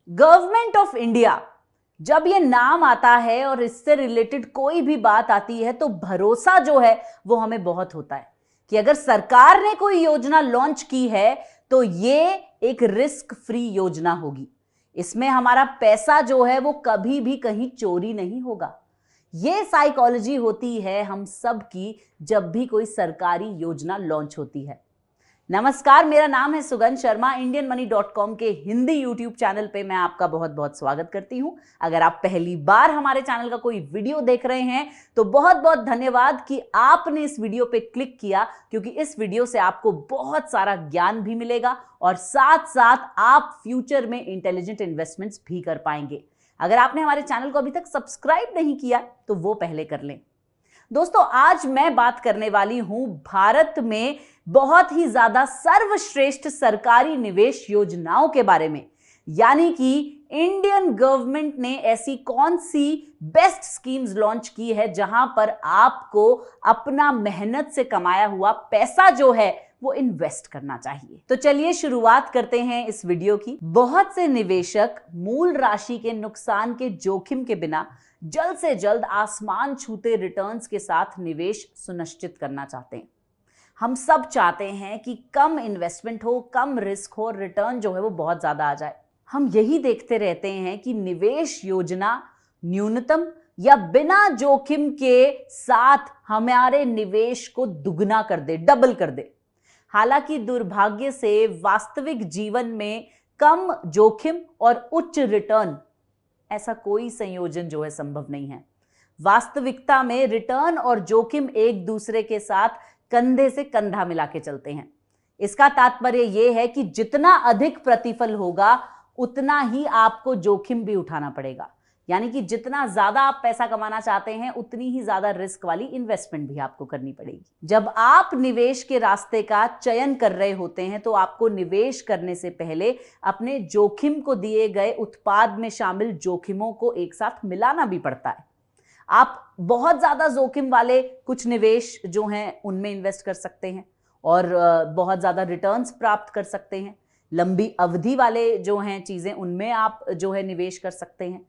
Government of India, जब ये नाम आता है और इससे रिलेटेड कोई भी बात आती है तो भरोसा जो है वो हमें बहुत होता है कि अगर सरकार ने कोई योजना लॉन्च की है तो ये एक रिस्क फ्री योजना होगी। इसमें हमारा पैसा जो है वो कभी भी कहीं चोरी नहीं होगा। ये साइकोलॉजी होती है हम सब की जब भी कोई सरकारी योजना लॉन्च होती है। नमस्कार, मेरा नाम है सुगंध शर्मा। indianmoney.com के हिंदी यूट्यूब चैनल पे मैं आपका बहुत बहुत स्वागत करती हूं। अगर आप पहली बार हमारे चैनल का कोई वीडियो देख रहे हैं तो बहुत बहुत धन्यवाद कि आपने इस वीडियो पे क्लिक किया, क्योंकि इस वीडियो से आपको बहुत सारा ज्ञान भी मिलेगा और साथ साथ आप फ्यूचर में इंटेलिजेंट इन्वेस्टमेंट्स भी कर पाएंगे। अगर आपने हमारे चैनल को अभी तक सब्सक्राइब नहीं किया तो वो पहले कर लें। दोस्तों, आज मैं बात करने वाली हूं भारत में बहुत ही ज्यादा सर्वश्रेष्ठ सरकारी निवेश योजनाओं के बारे में, यानी कि इंडियन गवर्नमेंट ने ऐसी कौन सी बेस्ट स्कीम्स लॉन्च की है जहां पर आपको अपना मेहनत से कमाया हुआ पैसा जो है वो इन्वेस्ट करना चाहिए। तो चलिए शुरुआत करते हैं इस वीडियो की। बहुत से निवेशक मूल राशि के नुकसान के जोखिम के बिना जल्द से जल्द आसमान छूते रिटर्न्स के साथ निवेश सुनिश्चित करना चाहते हैं। हम सब चाहते हैं कि कम इन्वेस्टमेंट हो, कम रिस्क हो, रिटर्न जो है वो बहुत ज्यादा आ जाए। हम यही देखते रहते हैं कि निवेश योजना न्यूनतम या बिना जोखिम के साथ हमारे निवेश को दुगना कर दे, डबल कर दे। हालांकि दुर्भाग्य से वास्तविक जीवन में कम जोखिम और उच्च रिटर्न, ऐसा कोई संयोजन जो है संभव नहीं है। वास्तविकता में रिटर्न और जोखिम एक दूसरे के साथ कंधे से कंधा मिला के चलते हैं। इसका तात्पर्य यह है कि जितना अधिक प्रतिफल होगा उतना ही आपको जोखिम भी उठाना पड़ेगा, यानी कि जितना ज्यादा आप पैसा कमाना चाहते हैं उतनी ही ज्यादा रिस्क वाली इन्वेस्टमेंट भी आपको करनी पड़ेगी। जब आप निवेश के रास्ते का चयन कर रहे होते हैं तो आपको निवेश करने से पहले अपने जोखिम को दिए गए उत्पाद में शामिल जोखिमों को एक साथ मिलाना भी पड़ता है। आप बहुत ज्यादा जोखिम वाले कुछ निवेश जो हैं उनमें इन्वेस्ट कर सकते हैं और बहुत ज्यादा रिटर्न्स प्राप्त कर सकते हैं। लंबी अवधि वाले जो हैं चीजें, उनमें आप जो है निवेश कर सकते हैं।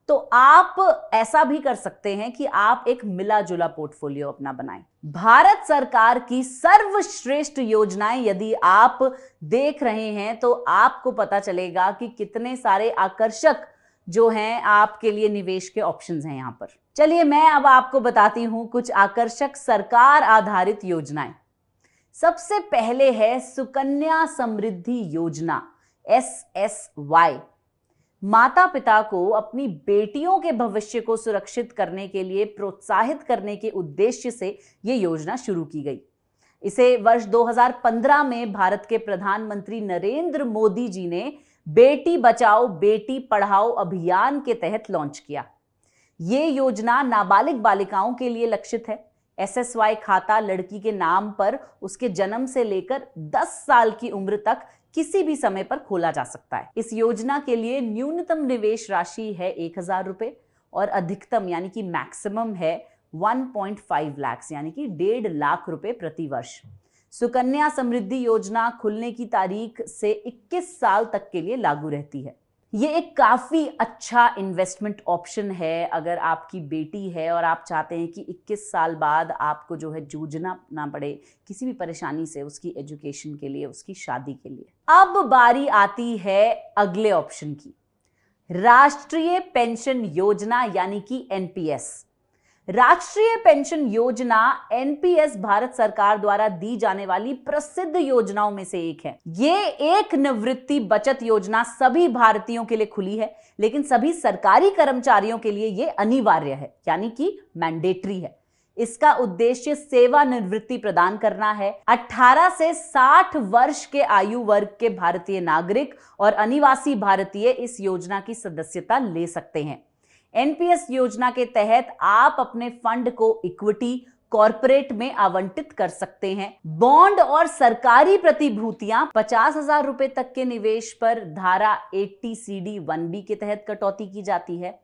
तो आप ऐसा भी कर सकते हैं कि आप एक मिला जुला पोर्टफोलियो अपना बनाएं। भारत सरकार की सर्वश्रेष्ठ योजनाएं यदि आप देख रहे हैं तो आपको पता चलेगा कि कितने सारे आकर्षक जो हैं आपके लिए निवेश के ऑप्शंस हैं यहां पर। चलिए मैं अब आपको बताती हूं कुछ आकर्षक सरकार आधारित योजनाएं। सबसे पहले है सुकन्या समृद्धि योजना, SSY। माता पिता को अपनी बेटियों के भविष्य को सुरक्षित करने के लिए प्रोत्साहित करने के उद्देश्य से यह योजना शुरू की गई। इसे वर्ष 2015 में भारत के प्रधानमंत्री नरेंद्र मोदी जी ने बेटी बचाओ बेटी पढ़ाओ अभियान के तहत लॉन्च किया। ये योजना नाबालिग बालिकाओं के लिए लक्षित है। SSY खाता लड़की के नाम पर उसके जन्म से लेकर 10 साल की उम्र तक किसी भी समय पर खोला जा सकता है। इस योजना के लिए न्यूनतम निवेश राशि है 1000 रुपए और अधिकतम यानी कि मैक्सिमम है 1.5 लाख यानी कि 1.5 लाख रुपए प्रति वर्ष। सुकन्या समृद्धि योजना खुलने की तारीख से 21 साल तक के लिए लागू रहती है। ये एक काफी अच्छा इन्वेस्टमेंट ऑप्शन है अगर आपकी बेटी है और आप चाहते हैं कि 21 साल बाद आपको जो है जूझना ना पड़े किसी भी परेशानी से, उसकी एजुकेशन के लिए, उसकी शादी के लिए। अब बारी आती है अगले ऑप्शन की, राष्ट्रीय पेंशन योजना यानी कि NPS। राष्ट्रीय पेंशन योजना NPS भारत सरकार द्वारा दी जाने वाली प्रसिद्ध योजनाओं में से एक है। ये एक निवृत्ति बचत योजना सभी भारतीयों के लिए खुली है, लेकिन सभी सरकारी कर्मचारियों के लिए ये अनिवार्य है, यानी कि मैंडेटरी है। इसका उद्देश्य सेवानिवृत्ति प्रदान करना है। 18 से 60 वर्ष के आयु वर्ग के भारतीय नागरिक और अनिवासी भारतीय इस योजना की सदस्यता ले सकते हैं। NPS योजना के तहत आप अपने फंड को इक्विटी, कॉर्पोरेट में आवंटित कर सकते हैं। बॉन्ड और सरकारी प्रतिभूतियां 50,000 रुपए तक के निवेश पर धारा 80CD 1B के तहत कटौती की जाती है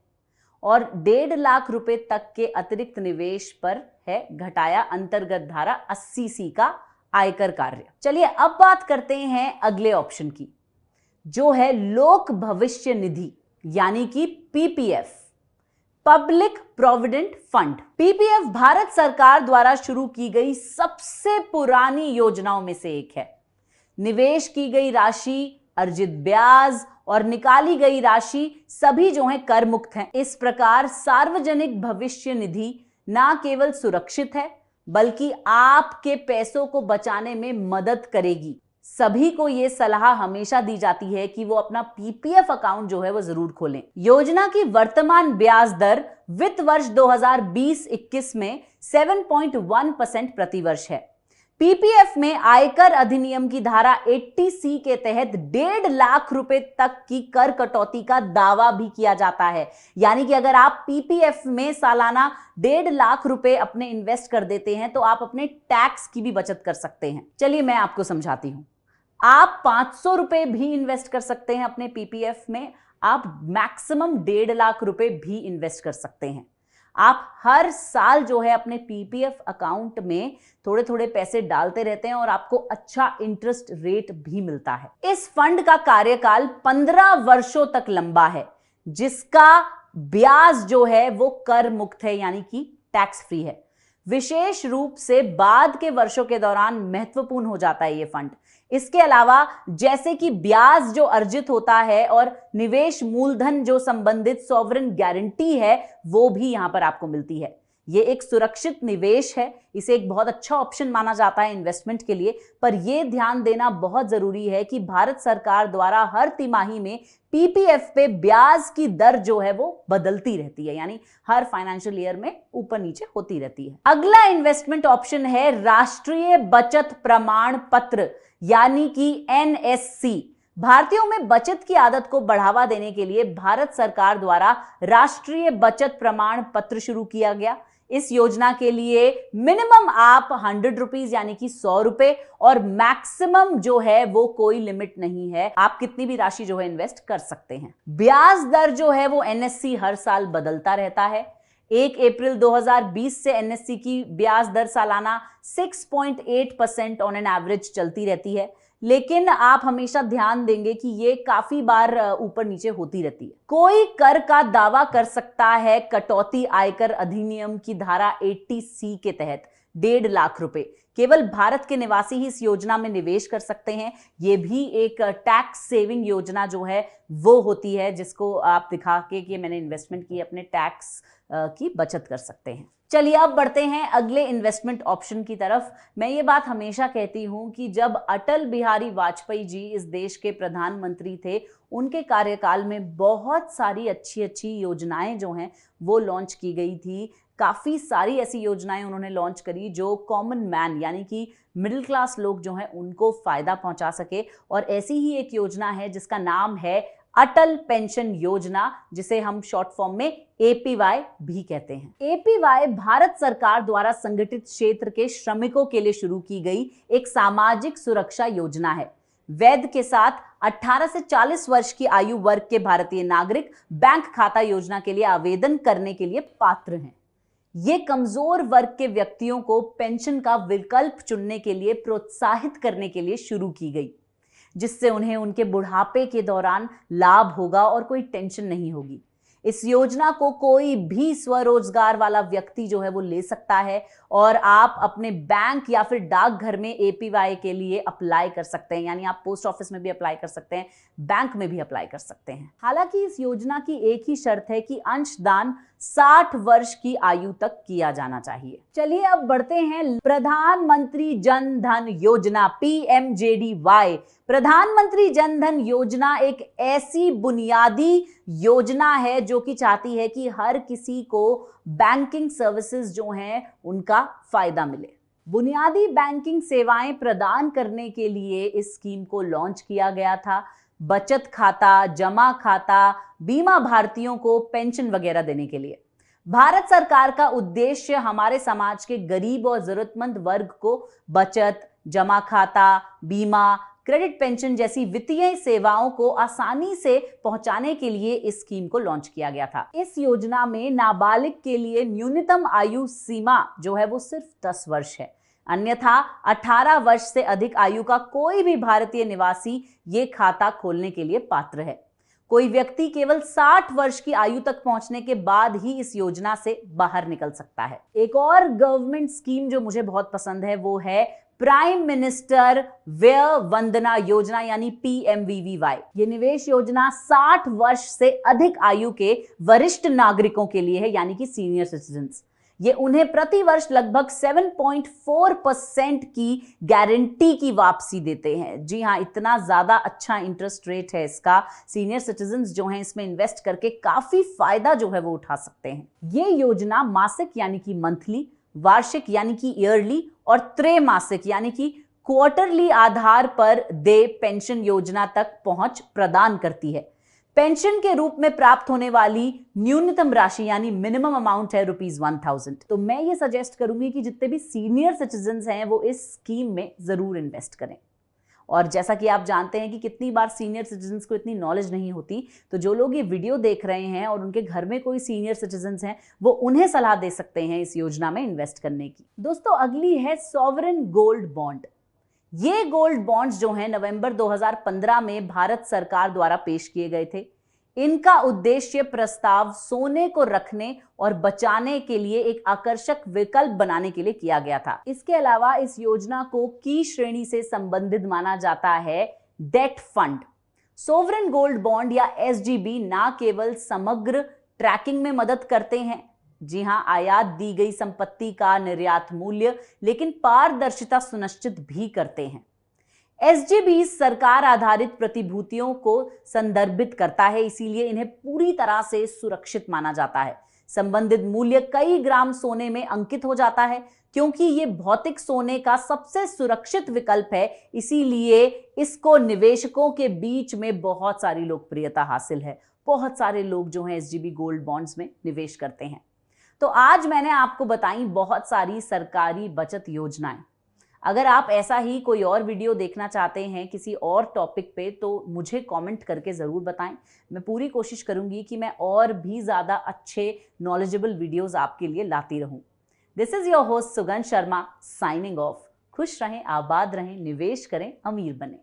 और 1.5 लाख रुपए तक के अतिरिक्त निवेश पर है घटाया अंतर्गत धारा 80C का आयकर कार्य। चलिए अब बात करते हैं अगले ऑप्शन की, जो है लोक भविष्य निधि यानी कि PPF, public provident fund. PPF Bharat सरकार द्वारा शुरू की गई सबसे पुरानी योजनाओं में से एक है। निवेश की गई राशि, अर्जित ब्याज और निकाली गई राशि सभी जो है कर मुक्त हैं। इस प्रकार सार्वजनिक भविष्य निधि ना केवल सुरक्षित है बल्कि आपके पैसों को बचाने में मदद करेगी। सभी को यह सलाह हमेशा दी जाती है कि वो अपना पीपीएफ अकाउंट जो है वो जरूर खोलें। योजना की वर्तमान ब्याज दर वित्त वर्ष 2020-21 में 7.1% प्रतिवर्ष है। पीपीएफ में आयकर अधिनियम की धारा 80C के तहत 1.5 लाख रुपए तक की कर कटौती का दावा भी किया जाता है। यानी कि अगर आप पीपीएफ में सालाना 1.5 लाख रुपए अपने इन्वेस्ट कर देते हैं तो आप अपने टैक्स की भी बचत कर सकते हैं। चलिए मैं आपको समझाती हूं। आप 500 रुपए भी इन्वेस्ट कर सकते हैं अपने पीपीएफ में। आप मैक्सिमम 1.5 लाख रुपए भी इन्वेस्ट कर सकते हैं। आप हर साल जो है अपने पीपीएफ अकाउंट में थोड़े थोड़े पैसे डालते रहते हैं और आपको अच्छा इंटरेस्ट रेट भी मिलता है। इस फंड का कार्यकाल 15 वर्षों तक लंबा है, जिसका ब्याज जो है वो कर मुक्त है यानी कि टैक्स फ्री है। विशेष रूप से बाद के वर्षों के दौरान महत्वपूर्ण हो जाता है ये फंड। इसके अलावा जैसे कि ब्याज जो अर्जित होता है और निवेश मूलधन जो संबंधित सॉवरेन गारंटी है वो भी यहां पर आपको मिलती है। ये एक सुरक्षित निवेश है, इसे एक बहुत अच्छा ऑप्शन माना जाता है इन्वेस्टमेंट के लिए। पर यह ध्यान देना बहुत जरूरी है कि भारत सरकार द्वारा हर तिमाही में पीपीएफ पे ब्याज की दर जो है वो बदलती रहती है, यानी हर फाइनेंशियल ईयर में ऊपर नीचे होती रहती है। अगला इन्वेस्टमेंट ऑप्शन है राष्ट्रीय बचत प्रमाण पत्र यानी कि एनएससी। भारतीयों में बचत की आदत को बढ़ावा देने के लिए भारत सरकार द्वारा राष्ट्रीय बचत प्रमाण पत्र शुरू किया गया। इस योजना के लिए मिनिमम आप 100 रुपीज यानी कि 100 रुपए और मैक्सिमम जो है वो कोई लिमिट नहीं है, आप कितनी भी राशि जो है इन्वेस्ट कर सकते हैं। ब्याज दर जो है वो एनएससी हर साल बदलता रहता है। 1 अप्रैल 2020 से एनएससी की ब्याज दर सालाना 6.8% ऑन एन एवरेज चलती रहती है, लेकिन आप हमेशा ध्यान देंगे कि ये काफी बार ऊपर नीचे होती रहती है। कोई कर का दावा कर सकता है कटौती आयकर अधिनियम की धारा 80C के तहत 1.5 लाख रुपए। केवल भारत के निवासी ही इस योजना में निवेश कर सकते हैं। ये भी एक टैक्स सेविंग योजना जो है वो होती है, जिसको आप दिखा के कि मैंने इन्वेस्टमेंट की अपने टैक्स की बचत कर सकते हैं। चलिए अब बढ़ते हैं अगले इन्वेस्टमेंट ऑप्शन की तरफ। मैं ये बात हमेशा कहती हूं कि जब अटल बिहारी वाजपेयी जी इस देश के प्रधानमंत्री थे, उनके कार्यकाल में बहुत सारी अच्छी अच्छी योजनाएं जो हैं वो लॉन्च की गई थी। काफ़ी सारी ऐसी योजनाएं उन्होंने लॉन्च करी जो कॉमन मैन यानी कि मिडिल क्लास लोग जो हैं उनको फ़ायदा पहुंचा सके। और ऐसी ही एक योजना है जिसका नाम है अटल पेंशन योजना, जिसे हम शॉर्ट फॉर्म में एपीवाई भी कहते हैं। एपीवाई भारत सरकार द्वारा संगठित क्षेत्र के श्रमिकों के लिए शुरू की गई एक सामाजिक सुरक्षा योजना है। वैध के साथ 18 से 40 वर्ष की आयु वर्ग के भारतीय नागरिक बैंक खाता योजना के लिए आवेदन करने के लिए पात्र हैं। ये कमजोर वर्ग के व्यक्तियों को पेंशन का विकल्प चुनने के लिए प्रोत्साहित करने के लिए शुरू की गई, जिससे उन्हें उनके बुढ़ापे के दौरान लाभ होगा और कोई टेंशन नहीं होगी। इस योजना को कोई भी स्वरोजगार वाला व्यक्ति जो है वो ले सकता है और आप अपने बैंक या फिर डाकघर में एपीवाई के लिए अप्लाई कर सकते हैं। यानी आप पोस्ट ऑफिस में भी अप्लाई कर सकते हैं, बैंक में भी अप्लाई कर सकते हैं। हालांकि इस योजना की एक ही शर्त है कि अंशदान 60 वर्ष की आयु तक किया जाना चाहिए। चलिए अब बढ़ते हैं प्रधानमंत्री जन धन योजना पीएमजेडीवाई। प्रधानमंत्री जन धन योजना एक ऐसी बुनियादी योजना है जो कि चाहती है कि हर किसी को बैंकिंग सर्विसेज जो हैं उनका फायदा मिले। बुनियादी बैंकिंग सेवाएं प्रदान करने के लिए इस स्कीम को लॉन्च किया गया था। बचत खाता, जमा खाता, बीमा भारतीयों को पेंशन वगैरह देने के लिए। भारत सरकार का उद्देश्य हमारे समाज के गरीब और जरूरतमंद वर्ग को बचत, जमा खाता, बीमा, क्रेडिट पेंशन जैसी वित्तीय सेवाओं को आसानी से पहुंचाने के लिए इस स्कीम को लॉन्च किया गया था। इस योजना में नाबालिग के लिए न्यूनतम आयु सीमा जो है वो सिर्फ 10 वर्ष है। अन्यथा 18 वर्ष से अधिक आयु का कोई भी भारतीय निवासी ये खाता खोलने के लिए पात्र है। कोई व्यक्ति केवल 60 वर्ष की आयु तक पहुंचने के बाद ही इस योजना से बाहर निकल सकता है। एक और गवर्नमेंट स्कीम जो मुझे बहुत पसंद है वो है प्राइम मिनिस्टर व्यय वंदना योजना यानी PMVVY। ये निवेश योजना 60 वर्ष से अधिक आयु के वरिष्ठ नागरिकों के लिए है, यानी कि सीनियर सिटीजन्स। ये उन्हें प्रति वर्ष लगभग 7.4% की गारंटी की वापसी देते हैं। जी हाँ, इतना ज्यादा अच्छा इंटरेस्ट रेट है इसका। सीनियर सिटीजन्स जो हैं इसमें इन्वेस्ट करके काफी फायदा जो है वो उठा सकते हैं। ये योजना मासिक यानी कि मंथली, वार्षिक यानी कि ईयरली और त्रैमासिक यानी कि क्वार्टरली आधार पर देय पेंशन योजना तक पहुंच प्रदान करती है। पेंशन के रूप में प्राप्त होने वाली न्यूनतम राशि यानी मिनिमम अमाउंट है ₹1000। तो मैं ये सजेस्ट करूंगी कि जितने भी सीनियर सिटीजन्स हैं वो इस स्कीम में जरूर इन्वेस्ट करें। और जैसा कि आप जानते हैं कि कितनी बार सीनियर सिटीजन्स को इतनी नॉलेज नहीं होती, तो जो लोग ये वीडियो देख रहे हैं और उनके घर में कोई सीनियर सिटीजन्स हैं वो उन्हें सलाह दे सकते हैं इस योजना में इन्वेस्ट करने की। दोस्तों, अगली है सॉवरेन गोल्ड बॉन्ड। ये गोल्ड बॉन्ड्स जो हैं नवंबर 2015 में भारत सरकार द्वारा पेश किए गए थे। इनका उद्देश्य प्रस्ताव सोने को रखने और बचाने के लिए एक आकर्षक विकल्प बनाने के लिए किया गया था। इसके अलावा इस योजना को की श्रेणी से संबंधित माना जाता है debt fund. Sovereign gold bond या SGB ना केवल समग्र ट्रैकिंग में मदद करते हैं, जी हां, आयात दी गई संपत्ति का निर्यात मूल्य, लेकिन पारदर्शिता सुनिश्चित भी करते हैं। SGB सरकार आधारित प्रतिभूतियों को संदर्भित करता है, इसीलिए इन्हें पूरी तरह से सुरक्षित माना जाता है। संबंधित मूल्य कई ग्राम सोने में अंकित हो जाता है। क्योंकि ये भौतिक सोने का सबसे सुरक्षित विकल्प है, इसीलिए इसको निवेशकों के बीच में बहुत सारी लोकप्रियता हासिल है। बहुत सारे लोग जो हैं SGB गोल्ड बॉन्ड्स में निवेश करते हैं। तो आज मैंने आपको बताई बहुत सारी सरकारी बचत योजनाएं। अगर आप ऐसा ही कोई और वीडियो देखना चाहते हैं किसी और टॉपिक पे, तो मुझे कमेंट करके ज़रूर बताएं। मैं पूरी कोशिश करूंगी कि मैं और भी ज़्यादा अच्छे नॉलेजेबल वीडियोस आपके लिए लाती रहूं। दिस इज़ योर होस्ट सुगंध शर्मा साइनिंग ऑफ। खुश रहें, आबाद रहें, निवेश करें, अमीर बने।